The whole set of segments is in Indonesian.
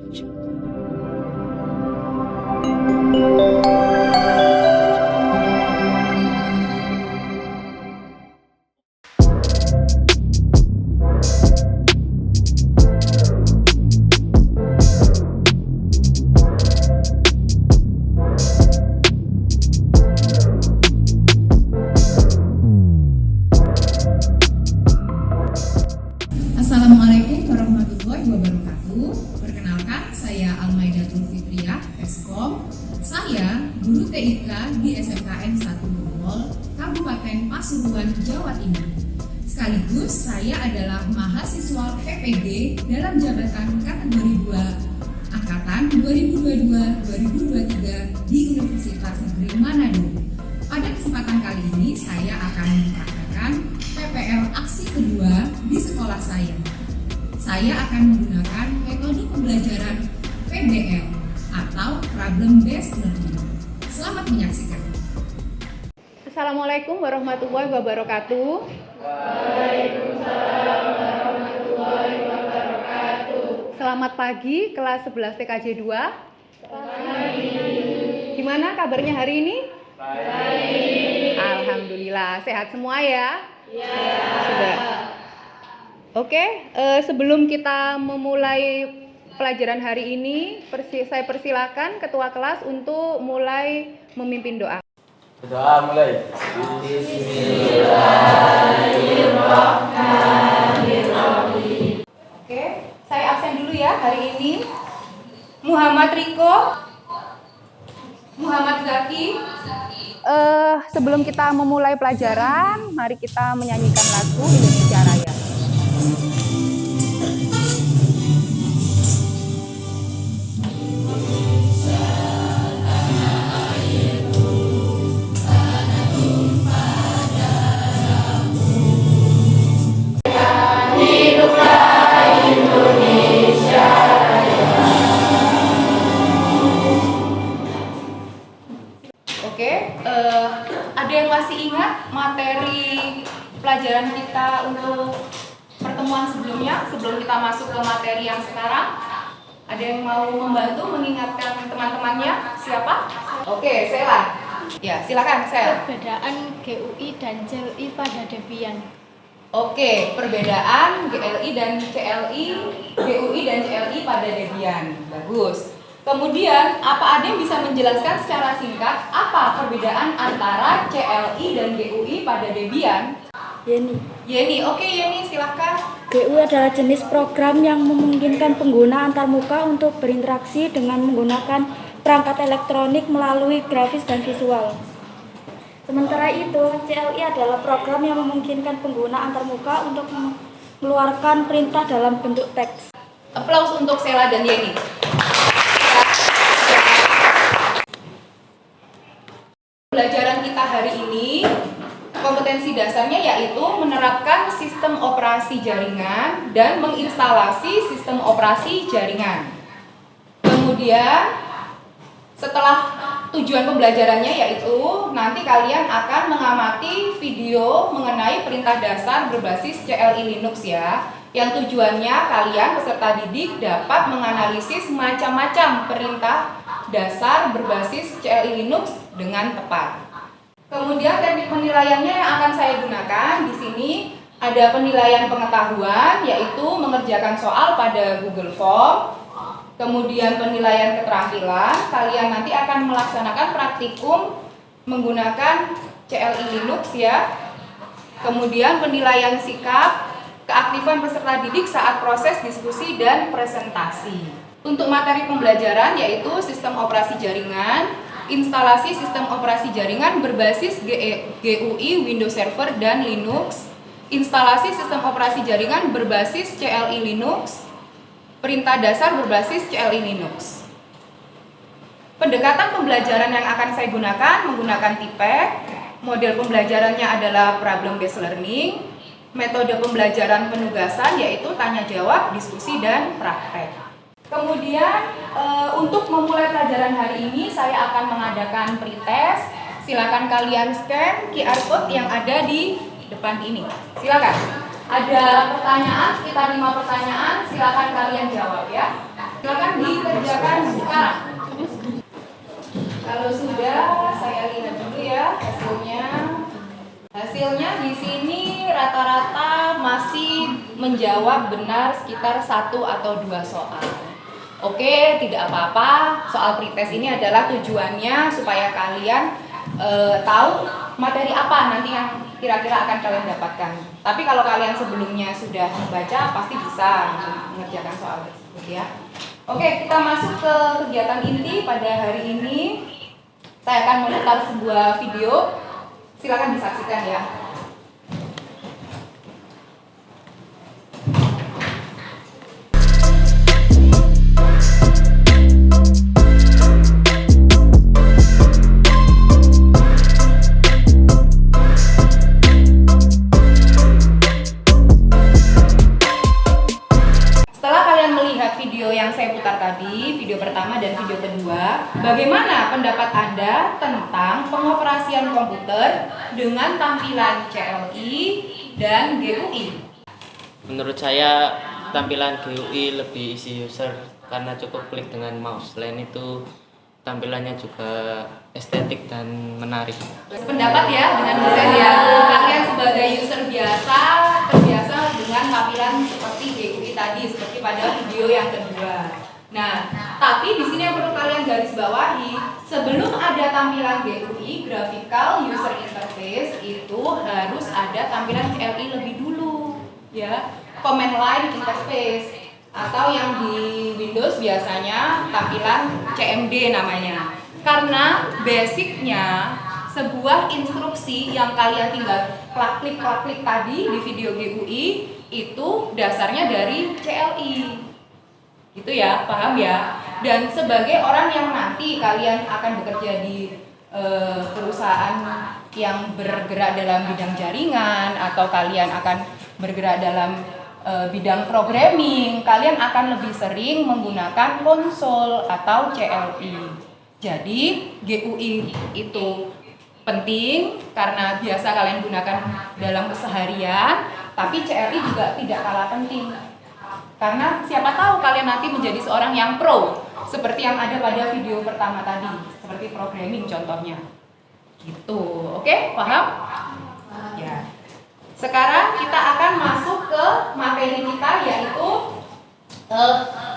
Assalamualaikum warahmatullahi wabarakatuh. Perkenalkan, saya Almaidatul Fitriah, Eskom. Saya guru TIK di SMKN 1 Gembol, Kabupaten Pasuruan, Jawa Timur. Sekaligus saya adalah mahasiswa PPG dalam jabatan kategori 2 angkatan 2022-2023 di Universitas Negeri Manado. Pada kesempatan kali ini saya akan mempraktekkan PPL aksi kedua di sekolah saya. Saya akan menggunakan metode pembelajaran PBL atau Problem Based Learning. Selamat menyaksikan. Assalamualaikum warahmatullahi wabarakatuh. Waalaikumsalam warahmatullahi wabarakatuh. Selamat pagi kelas 11 TKJ 2. Pagi. Gimana kabarnya hari ini? Baik. Alhamdulillah, sehat semua ya? Ya. Sudah. Oke, sebelum kita memulai pelajaran hari ini, saya persilakan ketua kelas untuk mulai memimpin doa. Doa mulai. Bismillahirrahmanirrahim. Oke, saya absen dulu ya hari ini. Muhammad Riko, Muhammad Zaki. Sebelum kita memulai pelajaran, mari kita menyanyikan lagu Indonesia Raya. Ada yang masih ingat materi pelajaran kita untuk pertemuan sebelumnya, sebelum kita masuk ke materi yang sekarang? Ada yang mau membantu mengingatkan teman-temannya? Siapa? Oke, Sela. Ya, silakan, Sel. Perbedaan GUI dan CLI pada Debian. Oke, perbedaan GLI dan CLI, GUI dan CLI pada Debian. Bagus. Kemudian, apa ada yang bisa menjelaskan secara singkat apa perbedaan antara CLI dan GUI pada Debian? Yeni, oke Yeni, silahkan. GUI adalah jenis program yang memungkinkan pengguna antarmuka untuk berinteraksi dengan menggunakan perangkat elektronik melalui grafis dan visual. Sementara itu, CLI adalah program yang memungkinkan pengguna antarmuka untuk mengeluarkan perintah dalam bentuk teks. Aplaus untuk Sela dan Yeni. Pelajaran kita hari ini, kompetensi dasarnya yaitu menerapkan sistem operasi jaringan dan menginstalasi sistem operasi jaringan. Kemudian, setelah tujuan pembelajarannya yaitu nanti kalian akan mengamati video mengenai perintah dasar berbasis CLI Linux ya. Yang tujuannya kalian peserta didik dapat menganalisis macam-macam perintah dasar berbasis CLI Linux dengan tepat. Kemudian teknik penilaiannya yang akan saya gunakan di sini ada penilaian pengetahuan yaitu mengerjakan soal pada Google Form. Kemudian penilaian keterampilan, kalian nanti akan melaksanakan praktikum menggunakan CLI Linux ya. Kemudian penilaian sikap, keaktifan peserta didik saat proses diskusi dan presentasi. Untuk materi pembelajaran yaitu sistem operasi jaringan, instalasi sistem operasi jaringan berbasis GUI, Windows Server, dan Linux, instalasi sistem operasi jaringan berbasis CLI Linux, perintah dasar berbasis CLI Linux. Pendekatan pembelajaran yang akan saya gunakan menggunakan TIPEC, model pembelajarannya adalah Problem Based Learning, metode pembelajaran penugasan yaitu tanya jawab, diskusi, dan praktek. Kemudian untuk memulai pelajaran hari ini saya akan mengadakan pretest. Silakan kalian scan QR code yang ada di depan ini. Silakan. Ada pertanyaan, sekitar 5 pertanyaan, silakan kalian jawab ya. Silakan di Hasilnya di sini rata-rata masih menjawab benar sekitar 1 atau 2 soal. Oke, tidak apa-apa. Soal pretest ini adalah tujuannya supaya kalian tahu materi apa nanti yang kira-kira akan kalian dapatkan. Tapi kalau kalian sebelumnya sudah membaca, pasti bisa mengerjakan soal tersebut ya. Oke, kita masuk ke kegiatan inti pada hari ini. Saya akan memutar sebuah video. Silakan disaksikan ya. Video yang saya putar tadi, video pertama dan video kedua, bagaimana pendapat Anda tentang pengoperasian komputer dengan tampilan CLI dan GUI? Menurut saya tampilan GUI lebih easy user karena cukup klik dengan mouse. Selain itu tampilannya juga estetik dan menarik. Pendapat ya dengan desain ya. Kalian sebagai user biasa terbiasa dengan tampilan seperti GUI tadi, seperti pada video yang kedua. Nah, tapi di sini yang perlu kalian garis bawahi, sebelum ada tampilan GUI, graphical user interface, itu harus ada tampilan CLI lebih dulu, ya. Command line interface atau yang di Windows biasanya tampilan CMD namanya. Karena basicnya sebuah instruksi yang kalian tinggal klik tadi di video GUI itu dasarnya dari CLI. Gitu ya, paham ya? Dan sebagai orang yang nanti kalian akan bekerja di perusahaan yang bergerak dalam bidang jaringan atau kalian akan bergerak dalam bidang programming, kalian akan lebih sering menggunakan konsol atau CLI. Jadi GUI itu penting karena biasa kalian gunakan dalam keseharian, tapi CLI juga tidak kalah penting. Karena siapa tahu kalian nanti menjadi seorang yang pro, seperti yang ada pada video pertama tadi, seperti programming contohnya. Gitu, oke? Paham? Ya. Sekarang kita akan masuk ke materi kita, yaitu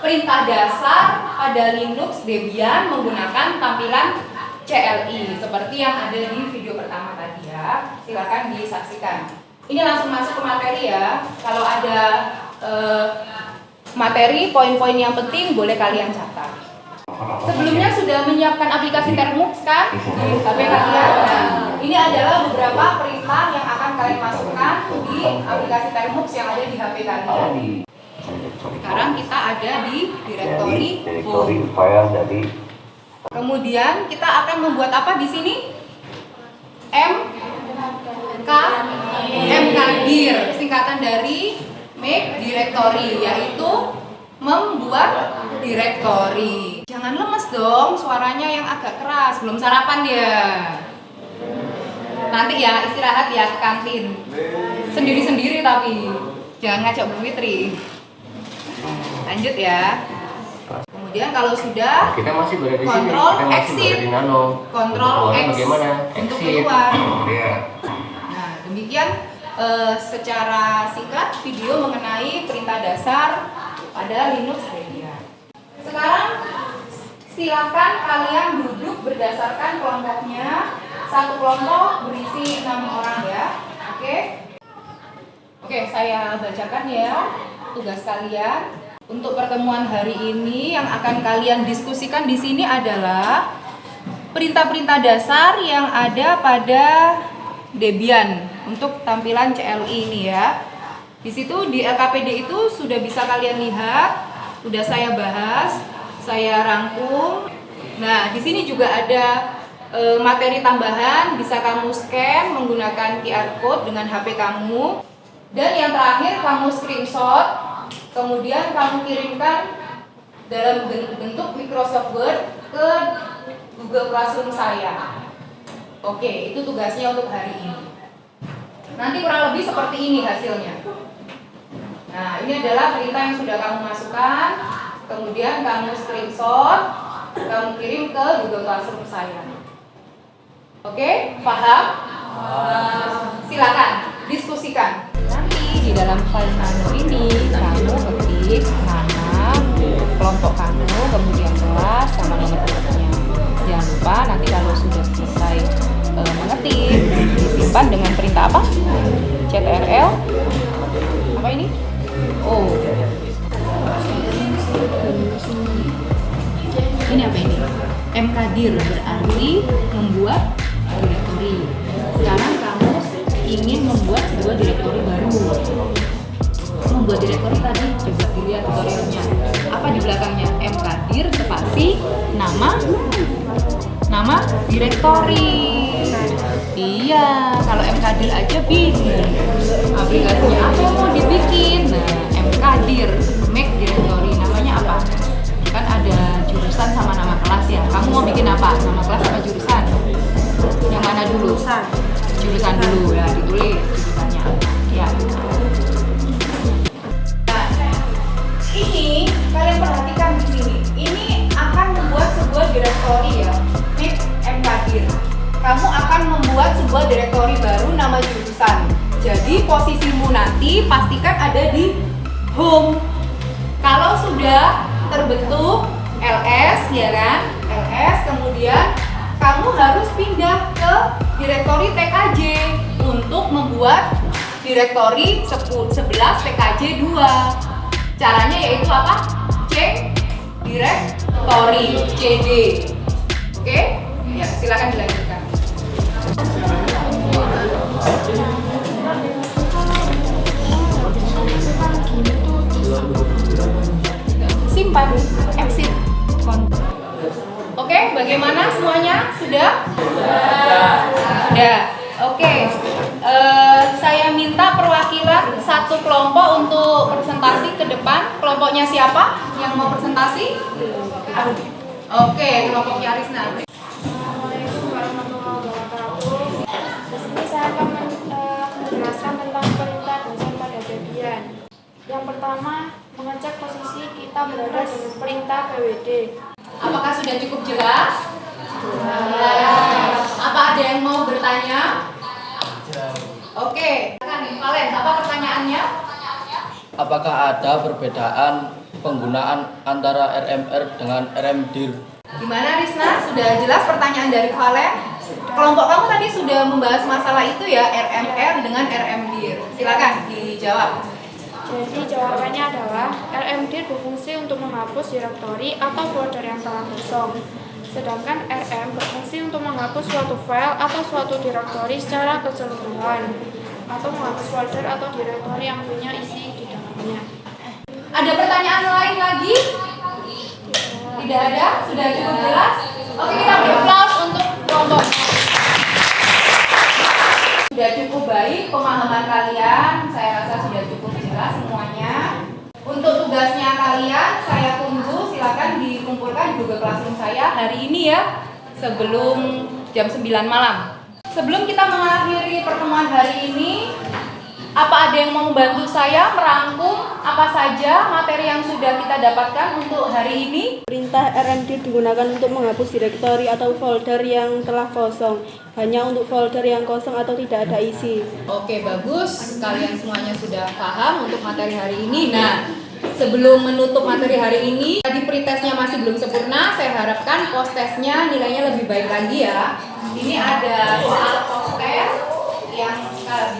perintah dasar pada Linux Debian menggunakan tampilan CLI, seperti yang ada di video pertama tadi ya. Silakan disaksikan. Ini langsung masuk ke materi ya. Kalau ada materi, poin-poin yang penting boleh kalian catat. Sebelumnya sudah menyiapkan aplikasi Termux kan di HP kalian. Nah, ini adalah beberapa perintah yang akan kalian masukkan di aplikasi Termux yang ada di HP kalian. Sekarang kita ada di direktori home. Kemudian kita akan membuat apa di sini? mkdir, singkatan dari make directory, yaitu membuat direktori. Jangan lemes dong, suaranya yang agak keras, belum sarapan ya. Nanti ya istirahat ya ke kantin. Sendiri-sendiri tapi jangan ngajak Bu Fitri. Lanjut ya. Kemudian kalau sudah kita masih berada di sini, kontrol kita masih exit, berada di nano. kontrol X bagaimana? untuk Exit. keluar. Iya. Nah, demikian secara singkat video mengenai perintah dasar pada Linux Debian. Sekarang silakan kalian duduk berdasarkan kelompoknya. Satu kelompok berisi 6 orang ya. Oke, saya bacakan ya tugas kalian. Untuk pertemuan hari ini yang akan kalian diskusikan di sini adalah perintah-perintah dasar yang ada pada Debian untuk tampilan CLI ini ya. Di situ di LKPD itu sudah bisa kalian lihat, sudah saya bahas, saya rangkum. Nah, di sini juga ada materi tambahan, bisa kamu scan menggunakan QR code dengan HP kamu. Dan yang terakhir kamu screenshot, kemudian kamu kirimkan dalam bentuk Microsoft Word ke Google Classroom saya. Oke, itu tugasnya untuk hari ini. Nanti kurang lebih seperti ini hasilnya. Nah, ini adalah perintah yang sudah kamu masukkan, kemudian kamu screenshot, kamu kirim ke Google Classroom saya. Oke, paham? Silakan diskusikan. Nanti di dalam file kamu ini kamu ketik nama kelompok kamu, kemudian kelas sama nomor kelompoknya. Jangan lupa nanti kalau sudah selesai mengetik disimpan dengan perintah apa? CTRL apa ini? Oh, ini apa ini? mkdir berarti membuat direktori. Sekarang kamu ingin membuat sebuah direktori baru. Membuat direktori tadi coba dilihat tutorialnya. Apa di belakangnya? mkdir spasi nama direktori. Iya, kalau mkdir aja bingung. Aplikasinya apa yang mau dibikin? Nah, mkdir make directory namanya apa? Kan ada jurusan sama nama kelas ya. Kamu mau bikin apa? Nama kelas apa jurusan? Yang mana dulu? Jurusan dulu ya, ditulis jurusannya apa. Ya. Nah, ini kalian perhatikan di sini. Ini akan membuat sebuah direktori ya. Make mkdir. Kamu akan membuat sebuah direktori baru nama jurusan. Jadi posisimu nanti pastikan ada di home. Kalau sudah terbentuk ls ya kan, ls kemudian kamu harus pindah ke direktori TKJ untuk membuat direktori 11 TKJ 2. Caranya yaitu apa? Change direktori CD. Oke? Ya, silakan dilanjutkan. Simpan, exit. Oke, bagaimana semuanya? Sudah? Sudah. Oke. Saya minta perwakilan satu kelompok untuk presentasi ke depan. Kelompoknya siapa yang mau presentasi? Oke, kelompoknya Arisna. Assalamualaikum warahmatullahi wabarakatuh. Di sini saya akan menjelaskan tentang perintah dosen pada Debian. Yang pertama, mengecek posisi kita berada dengan perintah PWD. Apakah sudah cukup jelas? Apa ada yang mau bertanya? Oke, Valen, apa pertanyaannya? Apakah ada perbedaan penggunaan antara RMR dengan RMDIR? Gimana Risna? Sudah jelas pertanyaan dari Valen? Kelompok kamu tadi sudah membahas masalah itu ya, RMR dengan RMDIR. Silakan dijawab. Jadi jawabannya adalah RMDIR berfungsi untuk menghapus direktori atau folder yang telah kosong. Sedangkan RM berfungsi untuk menghapus suatu file atau suatu direktori secara keseluruhan, atau menghapus folder atau direktori yang punya isi di dalamnya. Ada pertanyaan lain lagi? Tidak ada? Sudah cukup jelas? Oke, kita beri aplaus untuk kelompok. Sudah cukup baik pemahaman kalian. Saya rasa sudah cukup jelas semuanya. Untuk tugasnya kalian, saya tunggu. Silakan dikumpulkan di Google Classroom saya hari ini ya, sebelum jam 9 malam. Sebelum kita mengakhiri pertemuan hari ini, apa ada yang mau membantu saya merangkum apa saja materi yang sudah kita dapatkan untuk hari ini? Perintah RMDIR digunakan untuk menghapus direktori atau folder yang telah kosong, hanya untuk folder yang kosong atau tidak ada isi. Oke, bagus. Kalian semuanya sudah paham untuk materi hari ini. Nah, sebelum menutup materi hari ini, tadi pretestnya masih belum sempurna. Saya harapkan post-testnya nilainya lebih baik lagi ya. Ini ada soal post-test yang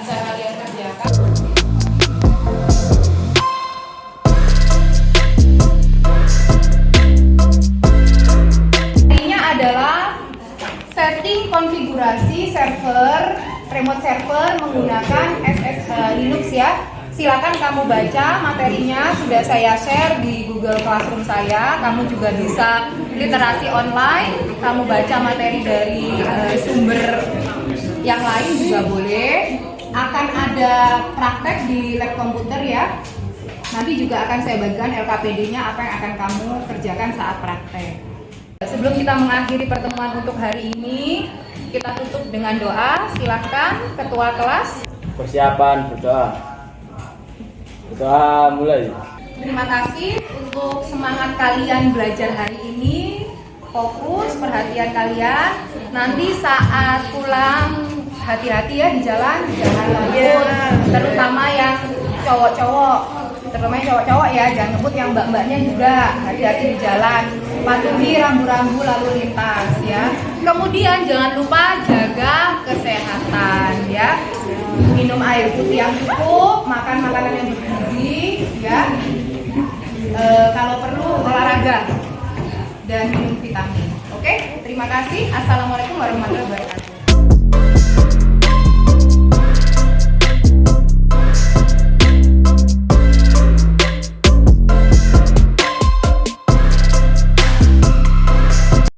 bisa kalian kerjakan. Ini adalah setting konfigurasi server, remote server menggunakan SSH Linux ya. Silakan kamu baca materinya, sudah saya share di Google Classroom saya. Kamu juga bisa literasi online, kamu baca materi dari sumber yang lain juga boleh. Akan ada praktek di lab komputer ya. Nanti juga akan saya bagikan LKPD-nya apa yang akan kamu kerjakan saat praktek. Sebelum kita mengakhiri pertemuan untuk hari ini, kita tutup dengan doa. Silakan ketua kelas. Persiapan berdoa. Berdoa mulai. Terima kasih untuk semangat kalian belajar hari ini. Fokus perhatian kalian. Nanti saat pulang hati-hati ya di jalan, jangan ngebut, terutama yang cowok-cowok, ya, jangan ngebut. Yang mbak-mbaknya juga hati-hati di jalan, patuhi rambu-rambu lalu lintas ya. Kemudian jangan lupa jaga kesehatan ya, minum air putih yang cukup, makan makanan yang bergizi ya, kalau perlu olahraga dan minum vitamin. Oke, terima kasih. Assalamualaikum warahmatullahi wabarakatuh.